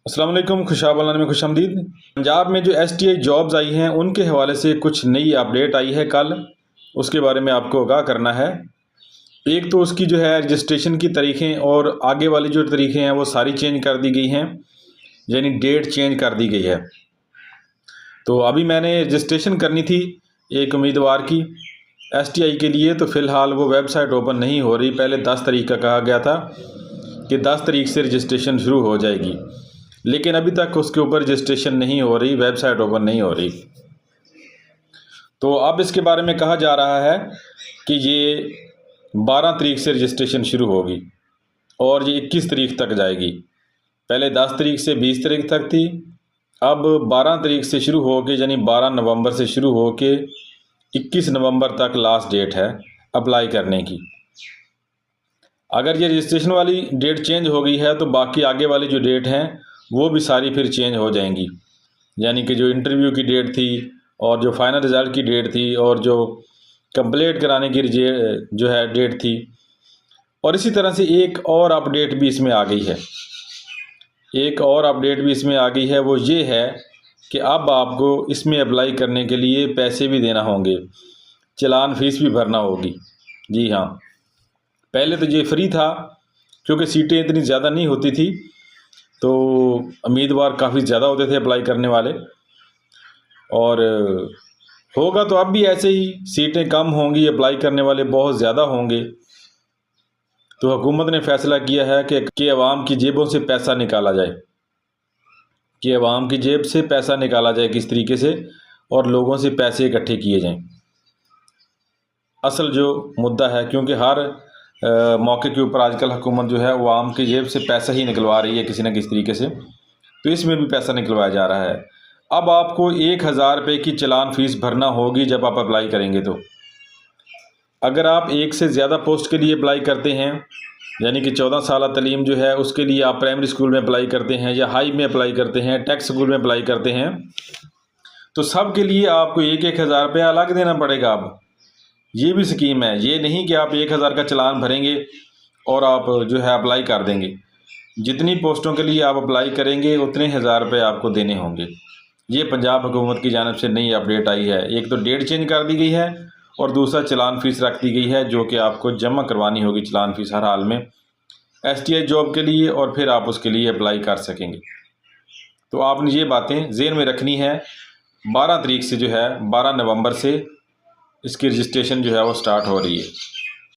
अस्सलाम वालेकुम, खुशाबलान में खुशामदीद। पंजाब में जो STI जॉब्स आई हैं उनके हवाले से कुछ नई अपडेट आई है कल, उसके बारे में आपको आगाह करना है। एक तो उसकी जो है रजिस्ट्रेशन की तारीखें और आगे वाली जो तारीखें हैं वो सारी चेंज कर दी गई हैं, यानी डेट चेंज कर दी गई है। तो अभी मैंने रजिस्ट्रेशन करनी थी एक उम्मीदवार की STI के लिए, तो फ़िलहाल वो वेबसाइट ओपन नहीं हो रही। पहले 10 तारीख का कहा गया था कि 10 तारीख से रजिस्ट्रेशन शुरू हो जाएगी, लेकिन अभी तक उसके ऊपर रजिस्ट्रेशन नहीं हो रही, वेबसाइट ओपन नहीं हो रही। तो अब इसके बारे में कहा जा रहा है कि ये 12 तारीख से रजिस्ट्रेशन शुरू होगी और ये 21 तारीख तक जाएगी। पहले 10 तारीख से 20 तारीख तक थी, अब 12 तारीख से शुरू होकर यानी 12 नवंबर से शुरू होकर 21 नवंबर तक लास्ट डेट है अप्लाई करने की। अगर ये रजिस्ट्रेशन वाली डेट चेंज हो गई है तो बाकी आगे वाली जो डेट हैं वो भी सारी फिर चेंज हो जाएंगी, यानी कि जो इंटरव्यू की डेट थी और जो फाइनल रिज़ल्ट की डेट थी और जो कंप्लीट कराने की जो है डेट थी। और इसी तरह से एक और अपडेट भी इसमें आ गई है, एक और अपडेट भी इसमें आ गई है। वो ये है कि अब आपको इसमें अप्लाई करने के लिए पैसे भी देना होंगे, चालान फ़ीस भी भरना होगी। जी हाँ, पहले तो ये फ्री था क्योंकि सीटें इतनी ज़्यादा नहीं होती थी, तो उम्मीदवार काफ़ी ज़्यादा होते थे अप्लाई करने वाले, और होगा तो अब भी ऐसे ही, सीटें कम होंगी, अप्लाई करने वाले बहुत ज़्यादा होंगे। तो हुकूमत ने फ़ैसला किया है कि अवाम की जेबों से पैसा निकाला जाए, कि अवाम की जेब से पैसा निकाला जाए किस तरीके से, और लोगों से पैसे इकट्ठे किए जाएं। असल जो मुद्दा है, क्योंकि हर मौके के ऊपर आजकल हुकूमत जो है वो आवाम की जेब से पैसा ही निकलवा रही है किसी न किसी तरीके से, तो इसमें भी पैसा निकलवाया जा रहा है। अब आपको 1000 रुपये की चालान फ़ीस भरना होगी जब आप अप्लाई करेंगे। तो अगर आप एक से ज़्यादा पोस्ट के लिए अप्लाई करते हैं, यानी कि 14 साल तलीम जो है उसके लिए आप प्राइमरी स्कूल में अप्लाई करते हैं या हाई में अप्लाई करते हैं, टेक स्कूल में अप्लाई करते हैं, तो सब के लिए आपको 1000 रुपया अलग देना पड़ेगा। अब ये भी स्कीम है, ये नहीं कि आप 1000 का चालान भरेंगे और आप जो है अप्लाई कर देंगे। जितनी पोस्टों के लिए आप अप्लाई करेंगे उतने 1000 रुपये आपको देने होंगे। ये पंजाब हुकूमत की जानिब से नई अपडेट आई है। एक तो डेट चेंज कर दी गई है और दूसरा चालान फ़ीस रख दी गई है, जो कि आपको जमा करवानी होगी चालान फ़ीस हर हाल में STI जॉब के लिए, और फिर आप उसके लिए अप्लाई कर सकेंगे। तो आपने ये बातें ज़हन में रखनी है। 12 तारीख से जो है 12 नवंबर से इसकी रजिस्ट्रेशन जो है वो स्टार्ट हो रही है।